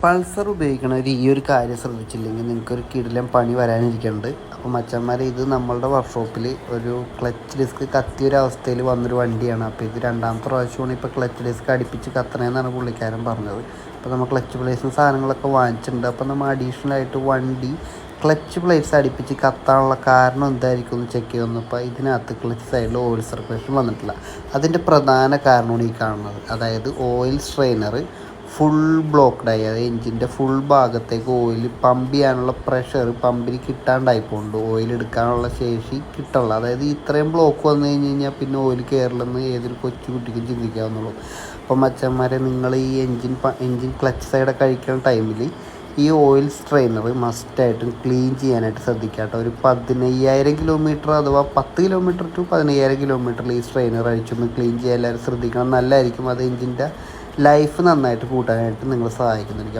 Pulsar ഉപയോഗിക്കണവർ ഈ ഒരു കാര്യം ശ്രദ്ധിച്ചില്ലെങ്കിൽ നിങ്ങൾക്കൊരു കിടിലൻ പണി വരാനിരിക്കുന്നുണ്ട്. അപ്പോൾ മച്ചന്മാരെ, ഇത് നമ്മളുടെ വർക്ക്ഷോപ്പിൽ ഒരു ക്ലച്ച് ഡിസ്ക് കത്തിയൊരവസ്ഥയിൽ വന്നൊരു വണ്ടിയാണ്. അപ്പോൾ ഇത് രണ്ടാമത്തെ പ്രാവശ്യമാണ് ഇപ്പോൾ ക്ലച്ച് ഡിസ്ക് അടുപ്പിച്ച് കത്തണമെന്നാണ് പുള്ളിക്കാരൻ പറഞ്ഞത്. അപ്പോൾ നമ്മൾ ക്ലച്ച് പ്ലേസും സാധനങ്ങളൊക്കെ വാങ്ങിച്ചിട്ടുണ്ട്. അപ്പോൾ നമ്മൾ അഡീഷണലായിട്ട് വണ്ടി ക്ലച്ച് പ്ലേറ്റ്സ് അടുപ്പിച്ച് കത്താനുള്ള കാരണം എന്തായിരിക്കും എന്ന് ചെക്ക് ചെയ്ത് വന്നപ്പോൾ ഇതിനകത്ത് ക്ലച്ച് സൈഡിൽ ഓയിൽ സർക്കുലേഷൻ വന്നിട്ടില്ല. അതിൻ്റെ പ്രധാന കാരണമാണ് ഈ കാണുന്നത്. അതായത് ഓയിൽ സ്ട്രെയിനർ ഫുൾ ബ്ലോക്ക്ഡായി. അതായത് എഞ്ചിൻ്റെ ഫുൾ ഭാഗത്തേക്ക് ഓയിൽ പമ്പ് ചെയ്യാനുള്ള പ്രഷർ പമ്പിന് കിട്ടാണ്ടായിപ്പോണ്ട്. ഓയിൽ എടുക്കാനുള്ള ശേഷി കിട്ടുള്ള, അതായത് ഇത്രയും ബ്ലോക്ക് വന്നു കഴിഞ്ഞാൽ പിന്നെ ഓയിൽ കയറില്ലെന്ന് ഏതൊരു കൊച്ചു കുട്ടിക്കും ചിന്തിക്കാവുന്നുള്ളൂ. അപ്പോൾ മച്ചന്മാരെ, നിങ്ങൾ ഈ എഞ്ചിൻ ക്ലച്ച് സൈഡൊക്കെ കഴിക്കുന്ന ടൈമിൽ ഈ ഓയിൽ സ്ട്രെയിനർ മസ്റ്റായിട്ടും ക്ലീൻ ചെയ്യാനായിട്ട് ശ്രദ്ധിക്കുക കേട്ടോ. ഒരു 15,000 കിലോമീറ്റർ അഥവാ 10 കിലോമീറ്റർ ടു 15,000 കിലോമീറ്ററിൽ ഈ സ്ട്രെയിനർ അഴിച്ചൊന്ന് ക്ലീൻ ചെയ്യാൻ എല്ലാവരും ശ്രദ്ധിക്കണം. നല്ലതായിരിക്കും. അത് എഞ്ചിൻ്റെ ലൈഫ് നന്നായിട്ട് കൂട്ടാനായിട്ട് നിങ്ങൾ സഹായിക്കുന്നുണ്ട്.